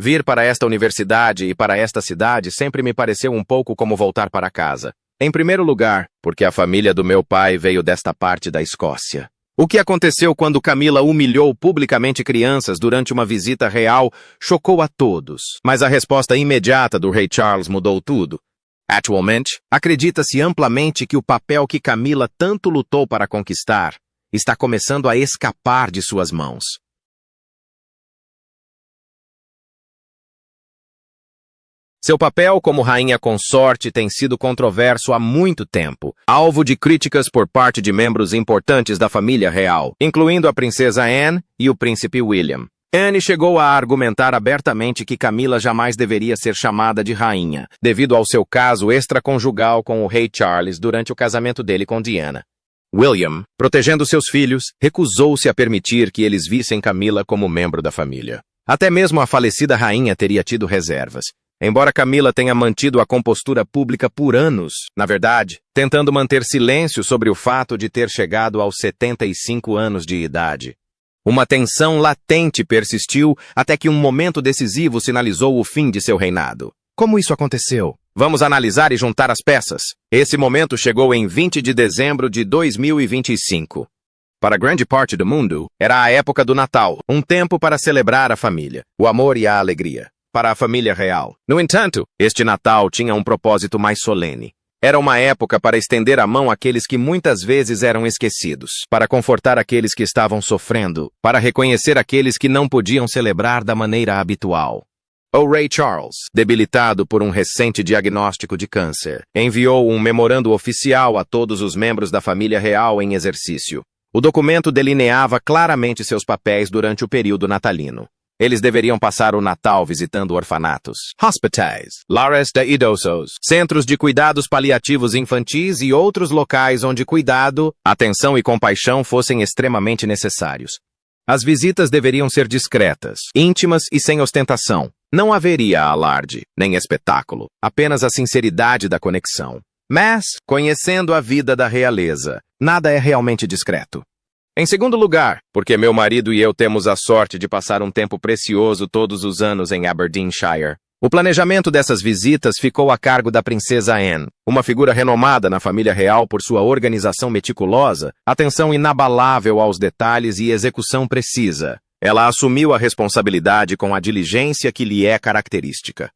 Vir para esta universidade e para esta cidade sempre me pareceu um pouco como voltar para casa. Em primeiro lugar, porque a família do meu pai veio desta parte da Escócia. O que aconteceu quando Camila humilhou publicamente crianças durante uma visita real chocou a todos, mas a resposta imediata do rei Charles mudou tudo. Atualmente, acredita-se amplamente que o papel que Camila tanto lutou para conquistar está começando a escapar de suas mãos. Seu papel como rainha consorte tem sido controverso há muito tempo, alvo de críticas por parte de membros importantes da família real, incluindo a princesa Anne e o príncipe William. Anne chegou a argumentar abertamente que Camila jamais deveria ser chamada de rainha, devido ao seu caso extraconjugal com o rei Charles durante o casamento dele com Diana. William, protegendo seus filhos, recusou-se a permitir que eles vissem Camila como membro da família. Até mesmo a falecida rainha teria tido reservas. Embora Camila tenha mantido a compostura pública por anos, na verdade, tentando manter silêncio sobre o fato de ter chegado aos 75 anos de idade. Uma tensão latente persistiu até que um momento decisivo sinalizou o fim de seu reinado. Como isso aconteceu? Vamos analisar e juntar as peças. Esse momento chegou em 20 de dezembro de 2025. Para grande parte do mundo, era a época do Natal, um tempo para celebrar a família, o amor e a alegria. Para a família real. No entanto, este Natal tinha um propósito mais solene. Era uma época para estender a mão àqueles que muitas vezes eram esquecidos, para confortar aqueles que estavam sofrendo, para reconhecer aqueles que não podiam celebrar da maneira habitual. O rei Charles, debilitado por um recente diagnóstico de câncer, enviou um memorando oficial a todos os membros da família real em exercício. O documento delineava claramente seus papéis durante o período natalino. Eles deveriam passar o Natal visitando orfanatos, hospitais, lares de idosos, centros de cuidados paliativos infantis e outros locais onde cuidado, atenção e compaixão fossem extremamente necessários. As visitas deveriam ser discretas, íntimas e sem ostentação. Não haveria alarde, nem espetáculo, apenas a sinceridade da conexão. Mas, conhecendo a vida da realeza, nada é realmente discreto. Em segundo lugar, porque meu marido e eu temos a sorte de passar um tempo precioso todos os anos em Aberdeenshire. O planejamento dessas visitas ficou a cargo da princesa Anne, uma figura renomada na família real por sua organização meticulosa, atenção inabalável aos detalhes e execução precisa. Ela assumiu a responsabilidade com a diligência que lhe é característica.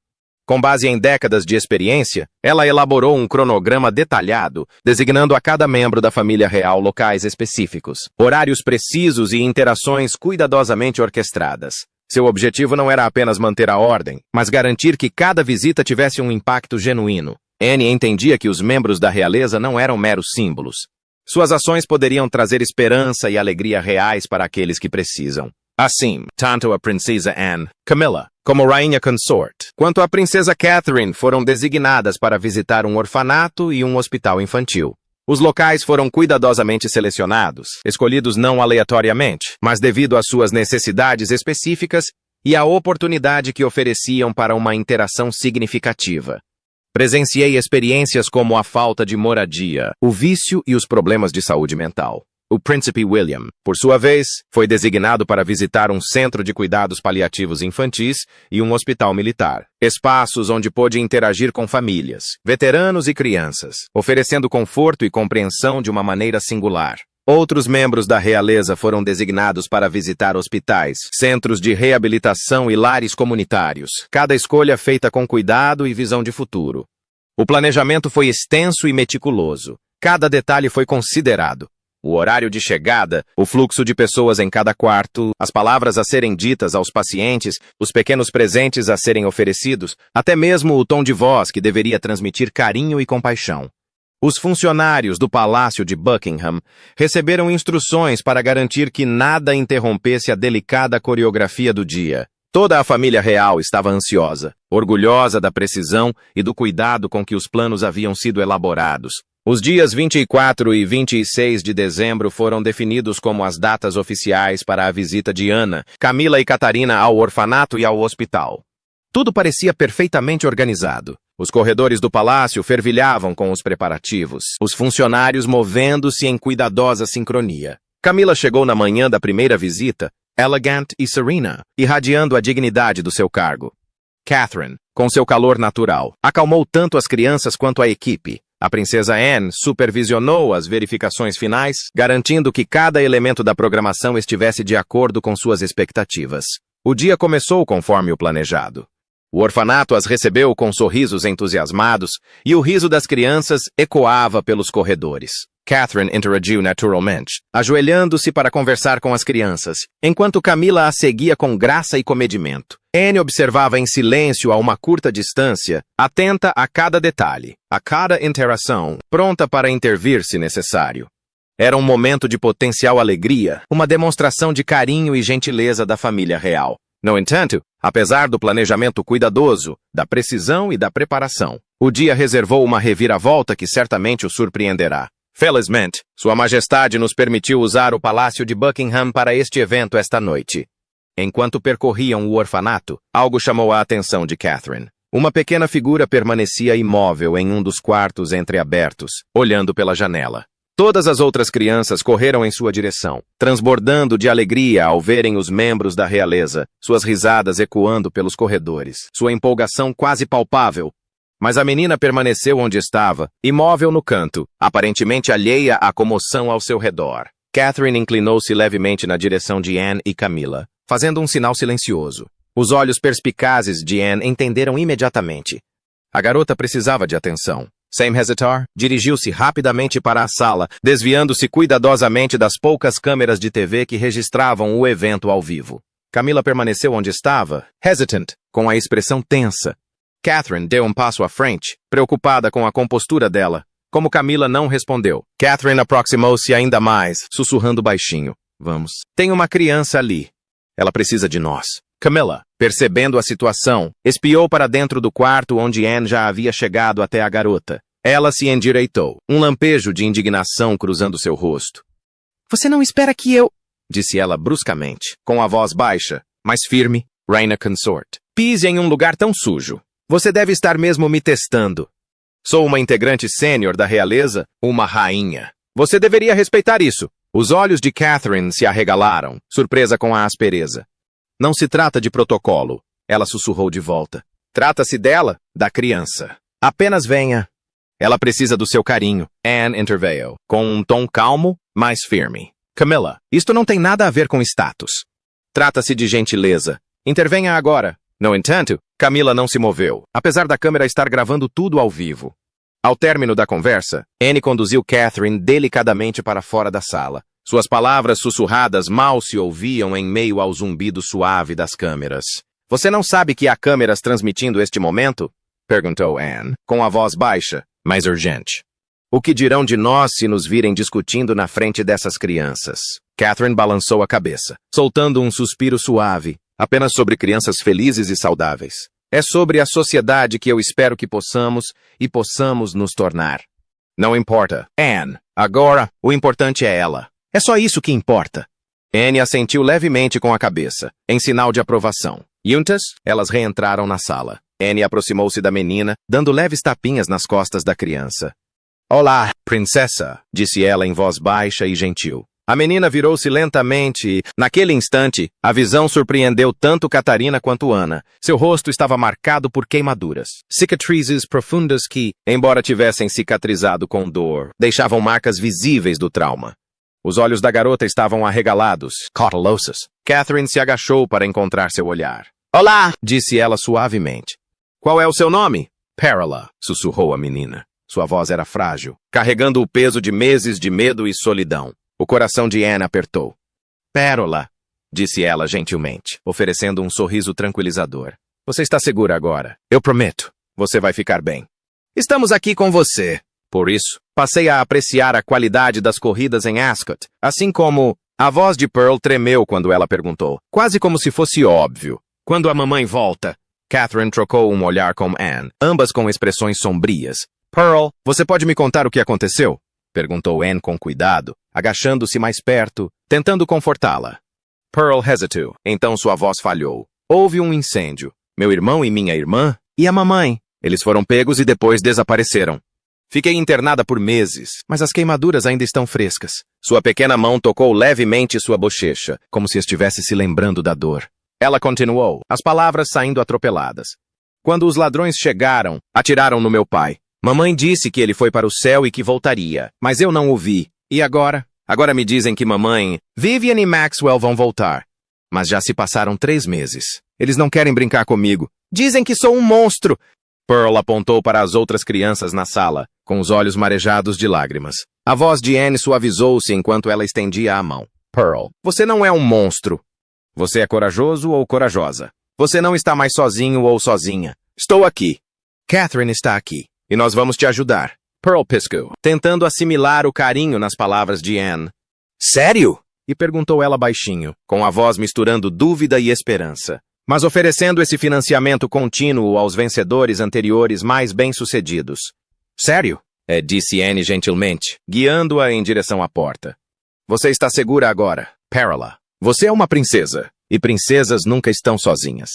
Com base em décadas de experiência, ela elaborou um cronograma detalhado, designando a cada membro da família real locais específicos, horários precisos e interações cuidadosamente orquestradas. Seu objetivo não era apenas manter a ordem, mas garantir que cada visita tivesse um impacto genuíno. Anne entendia que os membros da realeza não eram meros símbolos. Suas ações poderiam trazer esperança e alegria reais para aqueles que precisam. Assim, tanto a princesa Anne, Camilla, como rainha consort, quanto a princesa Catherine foram designadas para visitar um orfanato e um hospital infantil. Os locais foram cuidadosamente selecionados, escolhidos não aleatoriamente, mas devido às suas necessidades específicas e à oportunidade que ofereciam para uma interação significativa. Presenciei experiências como a falta de moradia, o vício e os problemas de saúde mental. O príncipe William, por sua vez, foi designado para visitar um centro de cuidados paliativos infantis e um hospital militar, espaços onde pôde interagir com famílias, veteranos e crianças, oferecendo conforto e compreensão de uma maneira singular. Outros membros da realeza foram designados para visitar hospitais, centros de reabilitação e lares comunitários, cada escolha feita com cuidado e visão de futuro. O planejamento foi extenso e meticuloso. Cada detalhe foi considerado. O horário de chegada, o fluxo de pessoas em cada quarto, as palavras a serem ditas aos pacientes, os pequenos presentes a serem oferecidos, até mesmo o tom de voz que deveria transmitir carinho e compaixão. Os funcionários do Palácio de Buckingham receberam instruções para garantir que nada interrompesse a delicada coreografia do dia. Toda a família real estava ansiosa, orgulhosa da precisão e do cuidado com que os planos haviam sido elaborados. Os dias 24 e 26 de dezembro foram definidos como as datas oficiais para a visita de Ana, Camila e Catarina ao orfanato e ao hospital. Tudo parecia perfeitamente organizado. Os corredores do palácio fervilhavam com os preparativos, os funcionários movendo-se em cuidadosa sincronia. Camila chegou na manhã da primeira visita, elegant e serena, irradiando a dignidade do seu cargo. Catherine, com seu calor natural, acalmou tanto as crianças quanto a equipe. A princesa Anne supervisionou as verificações finais, garantindo que cada elemento da programação estivesse de acordo com suas expectativas. O dia começou conforme o planejado. O orfanato as recebeu com sorrisos entusiasmados e o riso das crianças ecoava pelos corredores. Catherine interagiu naturalmente, ajoelhando-se para conversar com as crianças, enquanto Camila a seguia com graça e comedimento. Anne observava em silêncio a uma curta distância, atenta a cada detalhe, a cada interação, pronta para intervir se necessário. Era um momento de potencial alegria, uma demonstração de carinho e gentileza da família real. No entanto, apesar do planejamento cuidadoso, da precisão e da preparação, o dia reservou uma reviravolta que certamente o surpreenderá. Felizmente, Sua Majestade nos permitiu usar o Palácio de Buckingham para este evento esta noite. Enquanto percorriam o orfanato, algo chamou a atenção de Catherine. Uma pequena figura permanecia imóvel em um dos quartos entreabertos, olhando pela janela. Todas as outras crianças correram em sua direção, transbordando de alegria ao verem os membros da realeza, suas risadas ecoando pelos corredores, sua empolgação quase palpável. Mas a menina permaneceu onde estava, imóvel no canto, aparentemente alheia à comoção ao seu redor. Catherine inclinou-se levemente na direção de Anne e Camila, fazendo um sinal silencioso. Os olhos perspicazes de Anne entenderam imediatamente. A garota precisava de atenção. Sem hesitar, dirigiu-se rapidamente para a sala, desviando-se cuidadosamente das poucas câmeras de TV que registravam o evento ao vivo. Camila permaneceu onde estava, hesitant, com a expressão tensa. Catherine deu um passo à frente, preocupada com a compostura dela. Como Camila não respondeu, Catherine aproximou-se ainda mais, sussurrando baixinho. Vamos. Tem uma criança ali. Ela precisa de nós. Camila, percebendo a situação, espiou para dentro do quarto onde Anne já havia chegado até a garota. Ela se endireitou, um lampejo de indignação cruzando seu rosto. Você não espera que eu... disse ela bruscamente, com a voz baixa, mas firme. Reina Consort. Pise em um lugar tão sujo. Você deve estar mesmo me testando. Sou uma integrante sênior da realeza, uma rainha. Você deveria respeitar isso. Os olhos de Catherine se arregalaram, surpresa com a aspereza. Não se trata de protocolo, ela sussurrou de volta. Trata-se dela, da criança. Apenas venha. Ela precisa do seu carinho. Anne interveio, com um tom calmo, mas firme. Camila, isto não tem nada a ver com status. Trata-se de gentileza. Intervenha agora. No entanto, Camila não se moveu, apesar da câmera estar gravando tudo ao vivo. Ao término da conversa, Anne conduziu Catherine delicadamente para fora da sala. Suas palavras sussurradas mal se ouviam em meio ao zumbido suave das câmeras. Você não sabe que há câmeras transmitindo este momento? Perguntou Anne, com a voz baixa, mas urgente. O que dirão de nós se nos virem discutindo na frente dessas crianças? Catherine balançou a cabeça, soltando um suspiro suave. Apenas sobre crianças felizes e saudáveis. É sobre a sociedade que eu espero que possamos nos tornar. Não importa, Anne. Agora, o importante é ela. É só isso que importa. Anne assentiu levemente com a cabeça, em sinal de aprovação. Juntas, elas reentraram na sala. Anne aproximou-se da menina, dando leves tapinhas nas costas da criança. Olá, princesa, disse ela em voz baixa e gentil. A menina virou-se lentamente e, naquele instante, a visão surpreendeu tanto Catarina quanto Ana. Seu rosto estava marcado por queimaduras. Cicatrizes profundas que, embora tivessem cicatrizado com dor, deixavam marcas visíveis do trauma. Os olhos da garota estavam arregalados, cautelosas. Catherine se agachou para encontrar seu olhar. Olá, disse ela suavemente. Qual é o seu nome? Perola, sussurrou a menina. Sua voz era frágil, carregando o peso de meses de medo e solidão. O coração de Anne apertou. Pérola, disse ela gentilmente, oferecendo um sorriso tranquilizador. Você está segura agora. Eu prometo. Você vai ficar bem. Estamos aqui com você. Por isso, passei a apreciar a qualidade das corridas em Ascot, assim como... A voz de Pearl tremeu quando ela perguntou, quase como se fosse óbvio. Quando a mamãe volta? Catherine trocou um olhar com Anne, ambas com expressões sombrias. Pearl, você pode me contar o que aconteceu? Perguntou Anne com cuidado, agachando-se mais perto, tentando confortá-la. Pearl hesitou, então sua voz falhou. Houve um incêndio. Meu irmão e minha irmã? E a mamãe? Eles foram pegos e depois desapareceram. Fiquei internada por meses, mas as queimaduras ainda estão frescas. Sua pequena mão tocou levemente sua bochecha, como se estivesse se lembrando da dor. Ela continuou, as palavras saindo atropeladas. Quando os ladrões chegaram, atiraram no meu pai. Mamãe disse que ele foi para o céu e que voltaria, mas eu não o vi. E agora? Agora me dizem que mamãe, Vivian e Maxwell vão voltar. Mas já se passaram 3 meses. Eles não querem brincar comigo. Dizem que sou um monstro. Pearl apontou para as outras crianças na sala, com os olhos marejados de lágrimas. A voz de Anne suavizou-se enquanto ela estendia a mão. Pearl, você não é um monstro. Você é corajoso ou corajosa. Você não está mais sozinho ou sozinha. Estou aqui. Catherine está aqui. E nós vamos te ajudar. Pearl piscou, tentando assimilar o carinho nas palavras de Anne. Sério? E perguntou ela baixinho, com a voz misturando dúvida e esperança. Mas oferecendo esse financiamento contínuo aos vencedores anteriores mais bem-sucedidos. Sério? Disse Anne gentilmente, guiando-a em direção à porta. Você está segura agora, Perla. Você é uma princesa, e princesas nunca estão sozinhas.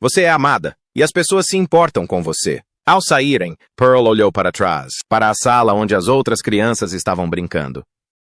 Você é amada, e as pessoas se importam com você. Ao saírem, Pearl olhou para trás, para a sala onde as outras crianças estavam brincando.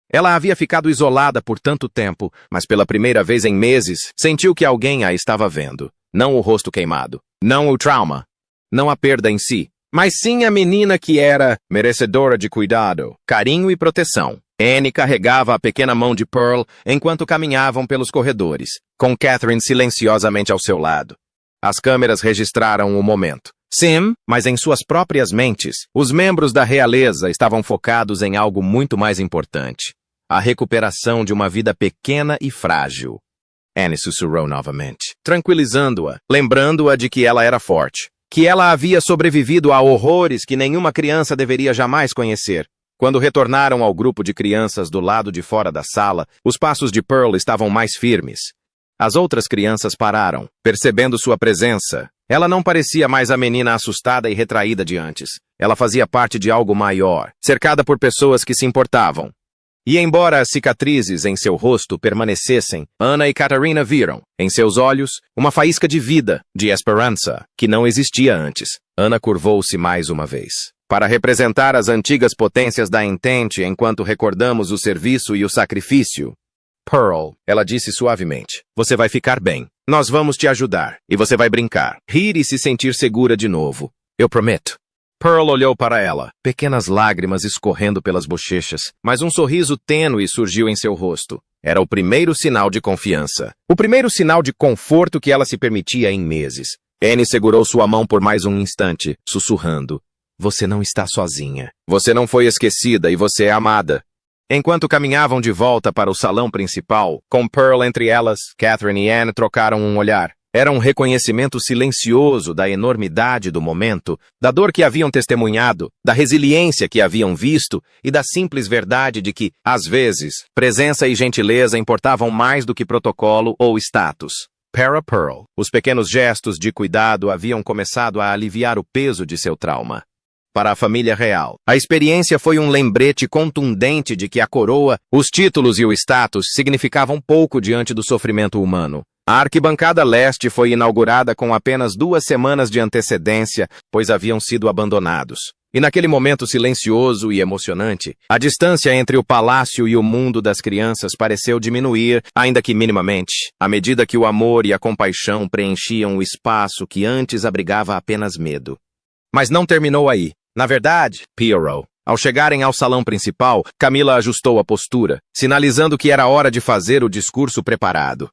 Ela havia ficado isolada por tanto tempo, mas pela primeira vez em meses, sentiu que alguém a estava vendo. Não o rosto queimado, não o trauma, não a perda em si, mas sim a menina que era merecedora de cuidado, carinho e proteção. Anne carregava a pequena mão de Pearl enquanto caminhavam pelos corredores, com Catherine silenciosamente ao seu lado. As câmeras registraram o momento. Sim, mas em suas próprias mentes, os membros da realeza estavam focados em algo muito mais importante. A recuperação de uma vida pequena e frágil. Anne sussurrou novamente, tranquilizando-a, lembrando-a de que ela era forte, que ela havia sobrevivido a horrores que nenhuma criança deveria jamais conhecer. Quando retornaram ao grupo de crianças do lado de fora da sala, os passos de Pearl estavam mais firmes. As outras crianças pararam, percebendo sua presença. Ela não parecia mais a menina assustada e retraída de antes. Ela fazia parte de algo maior, cercada por pessoas que se importavam. E embora as cicatrizes em seu rosto permanecessem, Anna e Catarina viram, em seus olhos, uma faísca de vida, de esperança, que não existia antes. Anna curvou-se mais uma vez, para representar as antigas potências da Entente enquanto recordamos o serviço e o sacrifício. Pearl, ela disse suavemente, você vai ficar bem. Nós vamos te ajudar, e você vai brincar, rir e se sentir segura de novo. Eu prometo. Pearl olhou para ela, pequenas lágrimas escorrendo pelas bochechas, mas um sorriso tênue surgiu em seu rosto. Era o primeiro sinal de confiança. O primeiro sinal de conforto que ela se permitia em meses. Anne segurou sua mão por mais um instante, sussurrando. Você não está sozinha. Você não foi esquecida e você é amada. Enquanto caminhavam de volta para o salão principal, com Pearl entre elas, Catherine e Anne trocaram um olhar. Era um reconhecimento silencioso da enormidade do momento, da dor que haviam testemunhado, da resiliência que haviam visto e da simples verdade de que, às vezes, presença e gentileza importavam mais do que protocolo ou status. Para Pearl, os pequenos gestos de cuidado haviam começado a aliviar o peso de seu trauma. Para a família real, a experiência foi um lembrete contundente de que a coroa, os títulos e o status significavam pouco diante do sofrimento humano. A arquibancada leste foi inaugurada com apenas 2 semanas de antecedência, pois haviam sido abandonados. E naquele momento silencioso e emocionante, a distância entre o palácio e o mundo das crianças pareceu diminuir, ainda que minimamente, à medida que o amor e a compaixão preenchiam o espaço que antes abrigava apenas medo. Mas não terminou aí. Na verdade, piorou. Ao chegarem ao salão principal, Camila ajustou a postura, sinalizando que era hora de fazer o discurso preparado.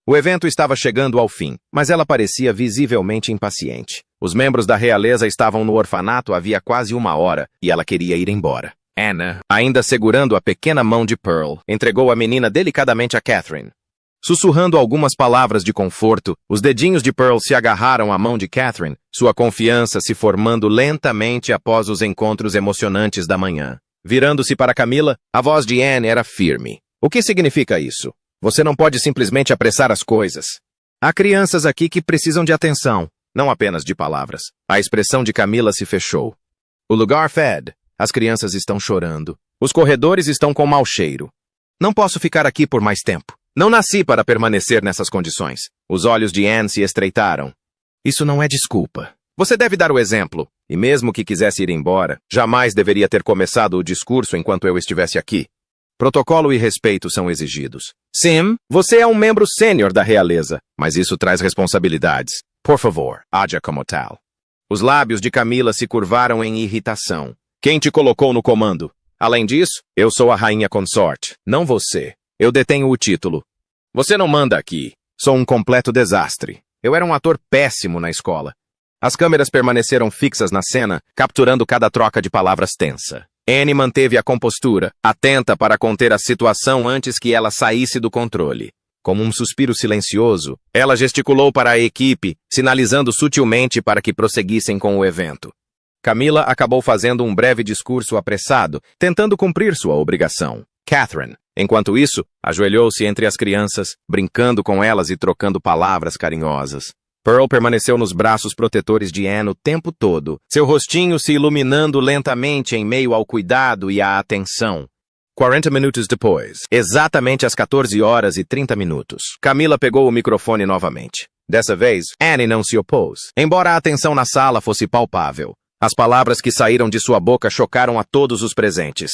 O evento estava chegando ao fim, mas ela parecia visivelmente impaciente. Os membros da realeza estavam no orfanato havia quase 1 hora, e ela queria ir embora. Anna, ainda segurando a pequena mão de Pearl, entregou a menina delicadamente a Catherine. Sussurrando algumas palavras de conforto, os dedinhos de Pearl se agarraram à mão de Catherine, sua confiança se formando lentamente após os encontros emocionantes da manhã. Virando-se para Camila, a voz de Anne era firme. O que significa isso? Você não pode simplesmente apressar as coisas. Há crianças aqui que precisam de atenção, não apenas de palavras. A expressão de Camila se fechou. O lugar fede. As crianças estão chorando. Os corredores estão com mau cheiro. Não posso ficar aqui por mais tempo. Não nasci para permanecer nessas condições. Os olhos de Anne se estreitaram. Isso não é desculpa. Você deve dar o exemplo. e mesmo que quisesse ir embora, jamais deveria ter começado o discurso enquanto eu estivesse aqui. Protocolo e respeito são exigidos. Sim, você é um membro sênior da realeza, mas isso traz responsabilidades. Por favor, haja como tal. Os lábios de Camila se curvaram em irritação. Quem te colocou no comando? Além disso, eu sou a rainha consorte, não você. Eu detenho o título. Você não manda aqui. Sou um completo desastre. Eu era um ator péssimo na escola. As câmeras permaneceram fixas na cena, capturando cada troca de palavras tensa. Anne manteve a compostura, atenta para conter a situação antes que ela saísse do controle. Como um suspiro silencioso, ela gesticulou para a equipe, sinalizando sutilmente para que prosseguissem com o evento. Camila acabou fazendo um breve discurso apressado, tentando cumprir sua obrigação. Catherine, enquanto isso, ajoelhou-se entre as crianças, brincando com elas e trocando palavras carinhosas. Pearl permaneceu nos braços protetores de Anne o tempo todo, seu rostinho se iluminando lentamente em meio ao cuidado e à atenção. 40 minutos depois, exatamente às 14 horas e 30 minutos, Camila pegou o microfone novamente. Dessa vez, Anne não se opôs, embora a atenção na sala fosse palpável. As palavras que saíram de sua boca chocaram a todos os presentes.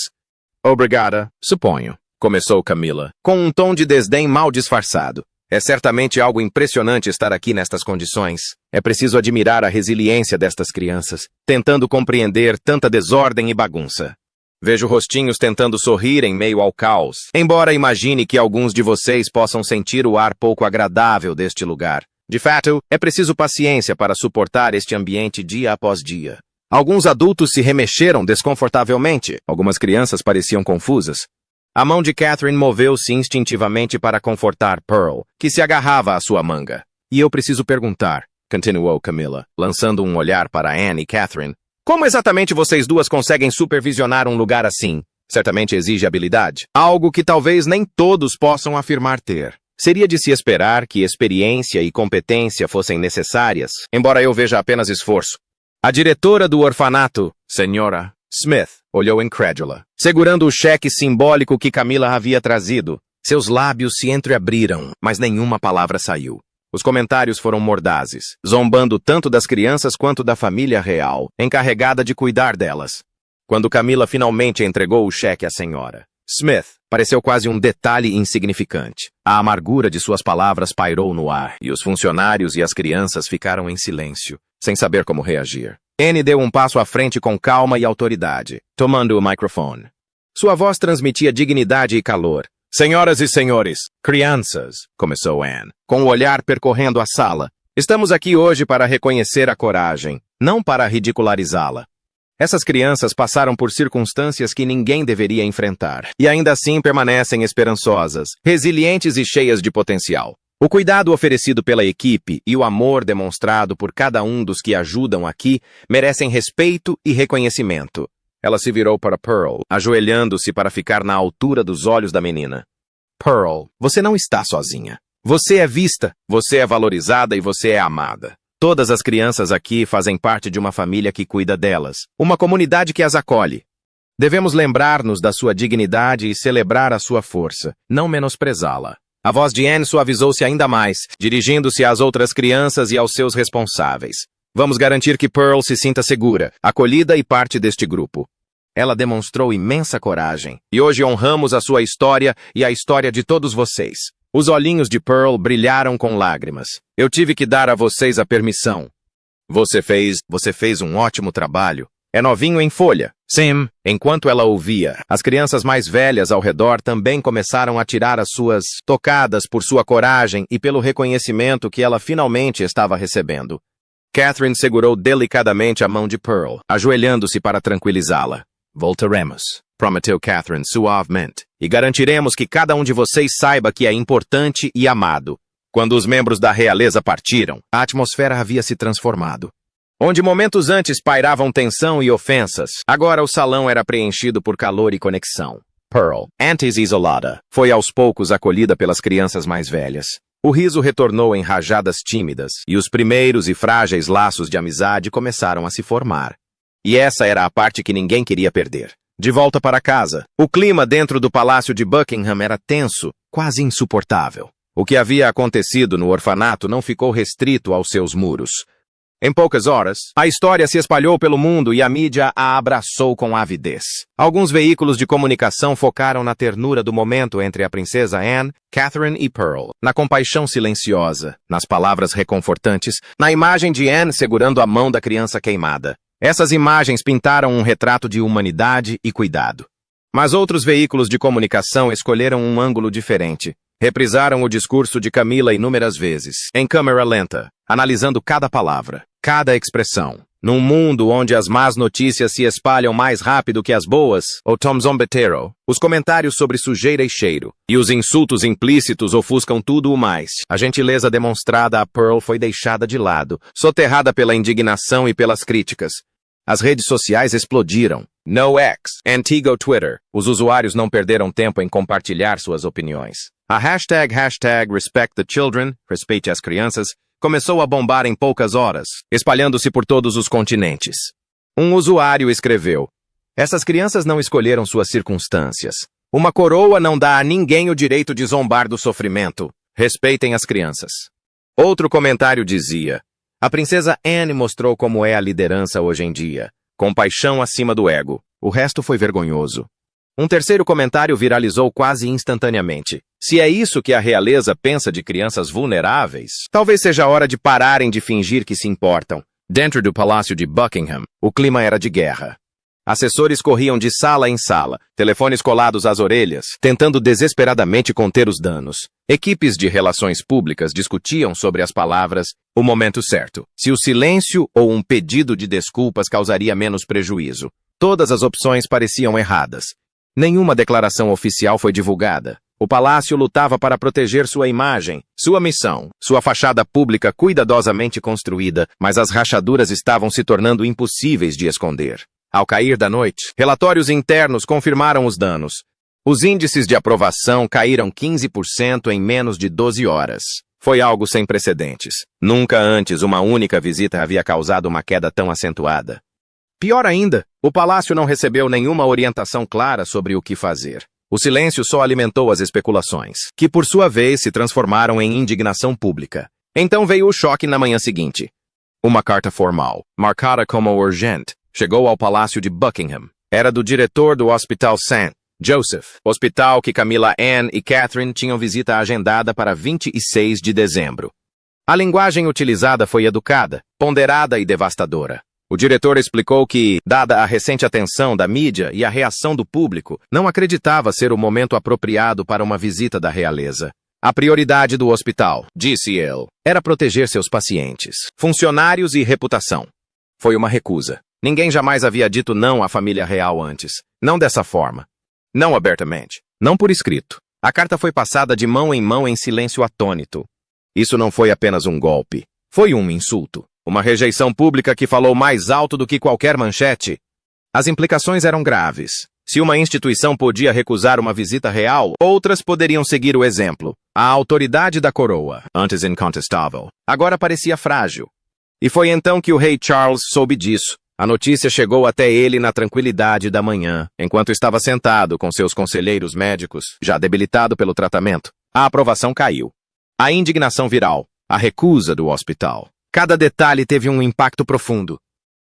Obrigada, suponho, começou Camila, com um tom de desdém mal disfarçado. É certamente algo impressionante estar aqui nestas condições. É preciso admirar a resiliência destas crianças, tentando compreender tanta desordem e bagunça. Vejo rostinhos tentando sorrir em meio ao caos, embora imagine que alguns de vocês possam sentir o ar pouco agradável deste lugar. De fato, é preciso paciência para suportar este ambiente dia após dia. Alguns adultos se remexeram desconfortavelmente, algumas crianças pareciam confusas. A mão de Catherine moveu-se instintivamente para confortar Pearl, que se agarrava à sua manga. E eu preciso perguntar, continuou Camila, lançando um olhar para Anne e Catherine, como exatamente vocês duas conseguem supervisionar um lugar assim? Certamente exige habilidade, algo que talvez nem todos possam afirmar ter. Seria de se esperar que experiência e competência fossem necessárias, embora eu veja apenas esforço. A diretora do orfanato, Senhora Smith, olhou incrédula, segurando o cheque simbólico que Camila havia trazido. Seus lábios se entreabriram, mas nenhuma palavra saiu. Os comentários foram mordazes, zombando tanto das crianças quanto da família real, encarregada de cuidar delas. Quando Camila finalmente entregou o cheque à senhora Smith, pareceu quase um detalhe insignificante. A amargura de suas palavras pairou no ar, e os funcionários e as crianças ficaram em silêncio, sem saber como reagir. Anne deu um passo à frente com calma e autoridade, tomando o microfone. Sua voz transmitia dignidade e calor. Senhoras e senhores, crianças, começou Anne, com o olhar percorrendo a sala. Estamos aqui hoje para reconhecer a coragem, não para ridicularizá-la. Essas crianças passaram por circunstâncias que ninguém deveria enfrentar, e ainda assim permanecem esperançosas, resilientes e cheias de potencial. O cuidado oferecido pela equipe e o amor demonstrado por cada um dos que ajudam aqui merecem respeito e reconhecimento. Ela se virou para Pearl, ajoelhando-se para ficar na altura dos olhos da menina. Pearl, você não está sozinha. Você é vista, você é valorizada e você é amada. Todas as crianças aqui fazem parte de uma família que cuida delas, uma comunidade que as acolhe. Devemos lembrar-nos da sua dignidade e celebrar a sua força, não menosprezá-la. A voz de Anne suavizou-se ainda mais, dirigindo-se às outras crianças e aos seus responsáveis. Vamos garantir que Pearl se sinta segura, acolhida e parte deste grupo. Ela demonstrou imensa coragem, e hoje honramos a sua história e a história de todos vocês. Os olhinhos de Pearl brilharam com lágrimas. Eu tive que dar a vocês a permissão. Você fez um ótimo trabalho. É novinho em folha. Sim. Enquanto ela ouvia, as crianças mais velhas ao redor também começaram a tirar as suas tocadas por sua coragem e pelo reconhecimento que ela finalmente estava recebendo. Catherine segurou delicadamente a mão de Pearl, ajoelhando-se para tranquilizá-la. Voltaremos, prometeu Catherine suavemente, e garantiremos que cada um de vocês saiba que é importante e amado. Quando os membros da realeza partiram, a atmosfera havia se transformado. Onde momentos antes pairavam tensão e ofensas, agora o salão era preenchido por calor e conexão. Pearl, antes isolada, foi aos poucos acolhida pelas crianças mais velhas. O riso retornou em rajadas tímidas, e os primeiros e frágeis laços de amizade começaram a se formar. E essa era a parte que ninguém queria perder. De volta para casa, o clima dentro do palácio de Buckingham era tenso, quase insuportável. O que havia acontecido no orfanato não ficou restrito aos seus muros. Em poucas horas, a história se espalhou pelo mundo e a mídia a abraçou com avidez. Alguns veículos de comunicação focaram na ternura do momento entre a princesa Anne, Catherine e Pearl, na compaixão silenciosa, nas palavras reconfortantes, na imagem de Anne segurando a mão da criança queimada. Essas imagens pintaram um retrato de humanidade e cuidado. Mas outros veículos de comunicação escolheram um ângulo diferente. Reprisaram o discurso de Camila inúmeras vezes, em câmera lenta, analisando cada palavra, cada expressão. Num mundo onde as más notícias se espalham mais rápido que as boas, o Tom Zombeteiro, os comentários sobre sujeira e cheiro, e os insultos implícitos ofuscam tudo o mais. A gentileza demonstrada a Pearl foi deixada de lado, soterrada pela indignação e pelas críticas. As redes sociais explodiram. No X, antigo Twitter. Os usuários não perderam tempo em compartilhar suas opiniões. A hashtag Respect the Children, respeite as crianças, começou a bombar em poucas horas, espalhando-se por todos os continentes. Um usuário escreveu: essas crianças não escolheram suas circunstâncias. Uma coroa não dá a ninguém o direito de zombar do sofrimento. Respeitem as crianças. Outro comentário dizia: a princesa Anne mostrou como é a liderança hoje em dia. Compaixão acima do ego. O resto foi vergonhoso. Um terceiro comentário viralizou quase instantaneamente. Se é isso que a realeza pensa de crianças vulneráveis, talvez seja a hora de pararem de fingir que se importam. Dentro do palácio de Buckingham, o clima era de guerra. Assessores corriam de sala em sala, telefones colados às orelhas, tentando desesperadamente conter os danos. Equipes de relações públicas discutiam sobre as palavras, o momento certo, se o silêncio ou um pedido de desculpas causaria menos prejuízo. Todas as opções pareciam erradas. Nenhuma declaração oficial foi divulgada. O palácio lutava para proteger sua imagem, sua missão, sua fachada pública cuidadosamente construída, mas as rachaduras estavam se tornando impossíveis de esconder. Ao cair da noite, relatórios internos confirmaram os danos. Os índices de aprovação caíram 15% em menos de 12 horas. Foi algo sem precedentes. Nunca antes uma única visita havia causado uma queda tão acentuada. Pior ainda, o palácio não recebeu nenhuma orientação clara sobre o que fazer. O silêncio só alimentou as especulações, que por sua vez se transformaram em indignação pública. Então veio o choque na manhã seguinte. Uma carta formal, marcada como urgente, chegou ao palácio de Buckingham. Era do diretor do Hospital St. Joseph, hospital que Camila Anne e Catherine tinham visita agendada para 26 de dezembro. A linguagem utilizada foi educada, ponderada e devastadora. O diretor explicou que, dada a recente atenção da mídia e a reação do público, não acreditava ser o momento apropriado para uma visita da realeza. A prioridade do hospital, disse ele, era proteger seus pacientes, funcionários e reputação. Foi uma recusa. Ninguém jamais havia dito não à família real antes. Não dessa forma. Não abertamente. Não por escrito. A carta foi passada de mão em silêncio atônito. Isso não foi apenas um golpe. Foi um insulto. Uma rejeição pública que falou mais alto do que qualquer manchete. As implicações eram graves. Se uma instituição podia recusar uma visita real, outras poderiam seguir o exemplo. A autoridade da coroa, antes incontestável, agora parecia frágil. E foi então que o rei Charles soube disso. A notícia chegou até ele na tranquilidade da manhã, enquanto estava sentado com seus conselheiros médicos, já debilitado pelo tratamento. A aprovação caiu. A indignação viral, a recusa do hospital. Cada detalhe teve um impacto profundo.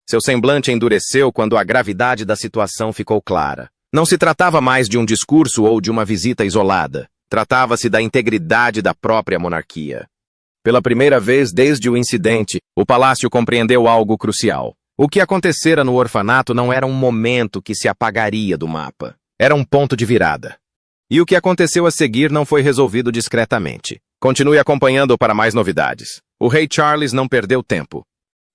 Seu semblante endureceu quando a gravidade da situação ficou clara. Não se tratava mais de um discurso ou de uma visita isolada. Tratava-se da integridade da própria monarquia. Pela primeira vez desde o incidente, o palácio compreendeu algo crucial. O que acontecera no orfanato não era um momento que se apagaria do mapa. Era um ponto de virada. E o que aconteceu a seguir não foi resolvido discretamente. Continue acompanhando para mais novidades. O rei Charles não perdeu tempo.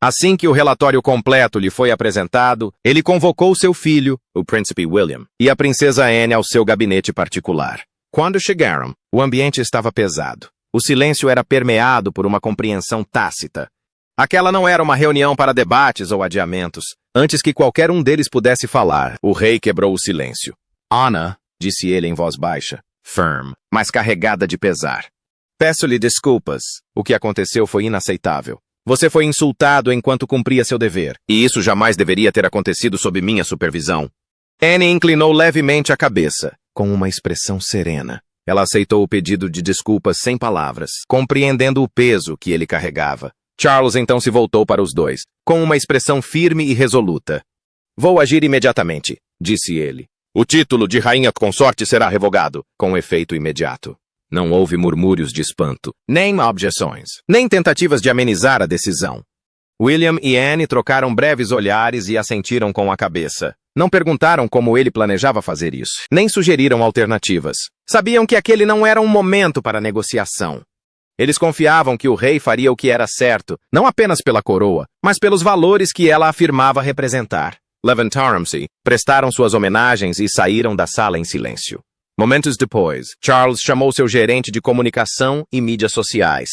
Assim que o relatório completo lhe foi apresentado, ele convocou seu filho, o príncipe William, e a princesa Anne ao seu gabinete particular. Quando chegaram, o ambiente estava pesado. O silêncio era permeado por uma compreensão tácita. Aquela não era uma reunião para debates ou adiamentos. Antes que qualquer um deles pudesse falar, o rei quebrou o silêncio. Anna, disse ele em voz baixa, firme, mas carregada de pesar. Peço-lhe desculpas. O que aconteceu foi inaceitável. Você foi insultado enquanto cumpria seu dever, e isso jamais deveria ter acontecido sob minha supervisão. Anne inclinou levemente a cabeça, com uma expressão serena. Ela aceitou o pedido de desculpas sem palavras, compreendendo o peso que ele carregava. Charles então se voltou para os dois, com uma expressão firme e resoluta. Vou agir imediatamente, disse ele. O título de rainha consorte será revogado, com efeito imediato. Não houve murmúrios de espanto, nem objeções, nem tentativas de amenizar a decisão. William e Anne trocaram breves olhares e assentiram com a cabeça. Não perguntaram como ele planejava fazer isso, nem sugeriram alternativas. Sabiam que aquele não era um momento para negociação. Eles confiavam que o rei faria o que era certo, não apenas pela coroa, mas pelos valores que ela afirmava representar. Levantaram-se, prestaram suas homenagens e saíram da sala em silêncio. Momentos depois, Charles chamou seu gerente de comunicação e mídias sociais.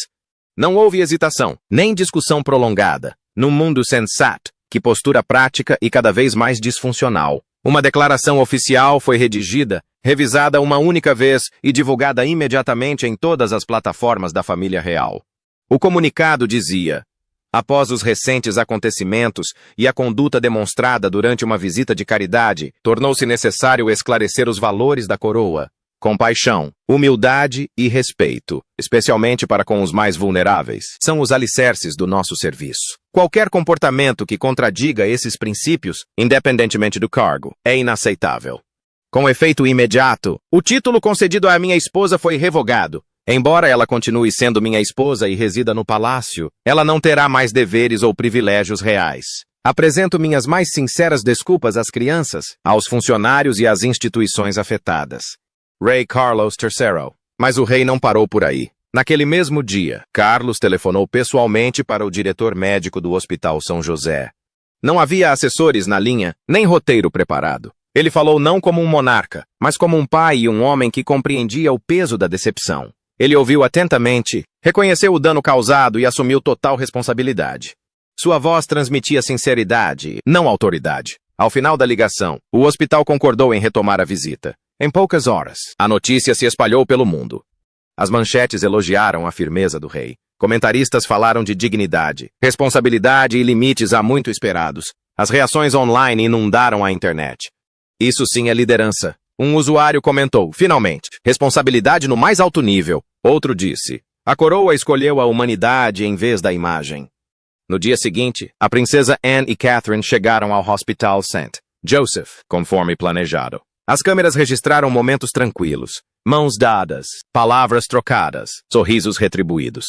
Não houve hesitação, nem discussão prolongada. Num mundo sensato, que postura prática e cada vez mais disfuncional. Uma declaração oficial foi redigida, revisada uma única vez e divulgada imediatamente em todas as plataformas da família real. O comunicado dizia: após os recentes acontecimentos e a conduta demonstrada durante uma visita de caridade, tornou-se necessário esclarecer os valores da coroa. Compaixão, humildade e respeito, especialmente para com os mais vulneráveis, são os alicerces do nosso serviço. Qualquer comportamento que contradiga esses princípios, independentemente do cargo, é inaceitável. Com efeito imediato, o título concedido à minha esposa foi revogado. Embora ela continue sendo minha esposa e resida no palácio, ela não terá mais deveres ou privilégios reais. Apresento minhas mais sinceras desculpas às crianças, aos funcionários e às instituições afetadas. Rei Carlos III. Mas o rei não parou por aí. Naquele mesmo dia, Carlos telefonou pessoalmente para o diretor médico do Hospital São José. Não havia assessores na linha, nem roteiro preparado. Ele falou não como um monarca, mas como um pai e um homem que compreendia o peso da decepção. Ele ouviu atentamente, reconheceu o dano causado e assumiu total responsabilidade. Sua voz transmitia sinceridade, não autoridade. Ao final da ligação, o hospital concordou em retomar a visita. Em poucas horas, a notícia se espalhou pelo mundo. As manchetes elogiaram a firmeza do rei. Comentaristas falaram de dignidade, responsabilidade e limites há muito esperados. As reações online inundaram a internet. Isso sim é liderança. Um usuário comentou, finalmente, responsabilidade no mais alto nível. Outro disse, a coroa escolheu a humanidade em vez da imagem. No dia seguinte, a princesa Anne e Catherine chegaram ao Hospital St. Joseph, conforme planejado. As câmeras registraram momentos tranquilos, mãos dadas, palavras trocadas, sorrisos retribuídos.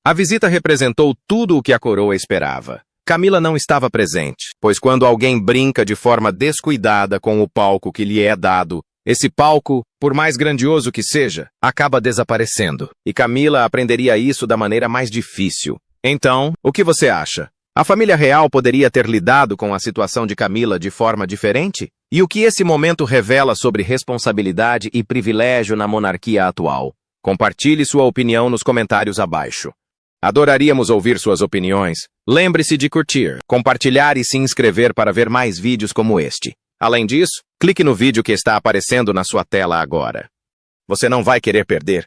A visita representou tudo o que a coroa esperava. Camila não estava presente, pois quando alguém brinca de forma descuidada com o palco que lhe é dado, esse palco, por mais grandioso que seja, acaba desaparecendo. E Camila aprenderia isso da maneira mais difícil. Então, o que você acha? A família real poderia ter lidado com a situação de Camila de forma diferente? E o que esse momento revela sobre responsabilidade e privilégio na monarquia atual? Compartilhe sua opinião nos comentários abaixo. Adoraríamos ouvir suas opiniões. Lembre-se de curtir, compartilhar e se inscrever para ver mais vídeos como este. Além disso, clique no vídeo que está aparecendo na sua tela agora. Você não vai querer perder.